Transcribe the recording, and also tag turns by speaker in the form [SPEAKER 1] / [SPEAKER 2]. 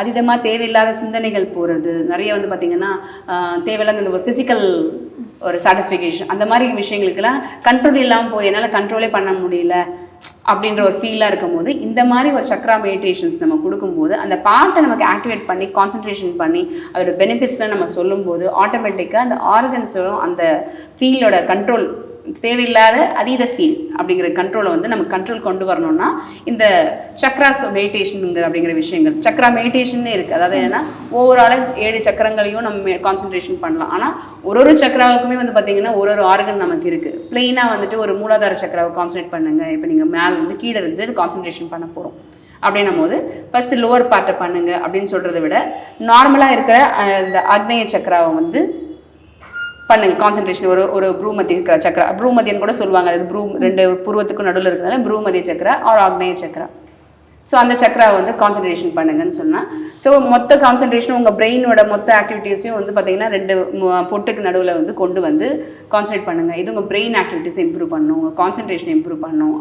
[SPEAKER 1] அதிகமாக தேவையில்லாத சிந்தனைகள் போகிறது, நிறைய வந்து பார்த்திங்கன்னா தேவையில்லாத இந்த ஒரு ஃபிசிக்கல் ஒரு சாட்டிஸ்ஃபிகேஷன் அந்த மாதிரி விஷயங்களுக்கெல்லாம் கண்ட்ரோல் இல்லாமல் போய் என்னால் கண்ட்ரோலே பண்ண முடியல அப்படின்ற ஒரு ஃபீலாக இருக்கும் போது இந்த மாதிரி ஒரு சக்ரா மெடிடேஷன்ஸ் நம்ம கொடுக்கும்போது அந்த பார்ட்டை நமக்கு ஆக்டிவேட் பண்ணி கான்சன்ட்ரேஷன் பண்ணி அதோட பெனிஃபிட்ஸ்லாம் நம்ம சொல்லும்போது ஆட்டோமேட்டிக்காக அந்த ஆர்கன்ஸோட அந்த ஃபீலோட கண்ட்ரோல் தேவையில்லாத அதீத ஃபீல் அப்படிங்கிற கண்ட்ரோலை வந்து நம்ம கண்ட்ரோல் கொண்டு வரணும்னா இந்த சக்ராஸ் மெடிடேஷனுங்கிற அப்படிங்கிற விஷயங்கள் சக்ரா மெடிடேஷன் இருக்குது. அதாவது என்னன்னா ஓவரால் 7 சக்கரங்களையும் நம்ம கான்சன்ட்ரேஷன் பண்ணலாம். ஆனால் ஒரு சக்கராவுக்குமே வந்து பார்த்தீங்கன்னா ஒரு ஆர்கன் நமக்கு இருக்குது. பிளெயினாக வந்துட்டு ஒரு மூலாதார சக்கராவை கான்சன்ட்ரேட் பண்ணுங்க. இப்போ நீங்கள் மேலே இருந்து கீழே இருந்து கான்சன்ட்ரேஷன் பண்ண போகிறோம் அப்படின்னும் போது ஃபர்ஸ்ட் லோவர் பார்ட்டை பண்ணுங்க அப்படின்னு சொல்கிறத விட நார்மலாக இருக்கிற இந்த ஆக்னேய சக்கராவை வந்து பண்ணுங்க கான்சன்ட்ரேஷன். ஒரு ப்ரூமத்திய இருக்கிற சக்கரா, ப்ரூமத்தியன்னு கூட சொல்லுவாங்க. அது ப்ரூ 2 புருவத்துக்கும் நடுவில் இருக்கிறதால ப்ரூமத்திய சக்கரா ஆர் ஆக்னேய சக்கரா. ஸோ அந்த சக்கராவை வந்து கான்சன்ட்ரேஷன் பண்ணுங்கன்னு சொன்னால், ஸோ மொத்த கான்சன்ட்ரேஷனும் உங்கள் பிரெயினோட மொத்த ஆக்டிவிட்டீஸையும் வந்து பார்த்தீங்கன்னா 2 பொட்டுக்கு நடுவில் வந்து கொண்டு வந்து கான்சன்ட்ரேட் பண்ணுங்கள். இது உங்கள் பிரெயின் ஆக்டிவிட்டீஸ் இம்ப்ரூவ் பண்ணணும், உங்கள் கான்சன்ட்ரேஷன் இம்ப்ரூவ் பண்ணணும்.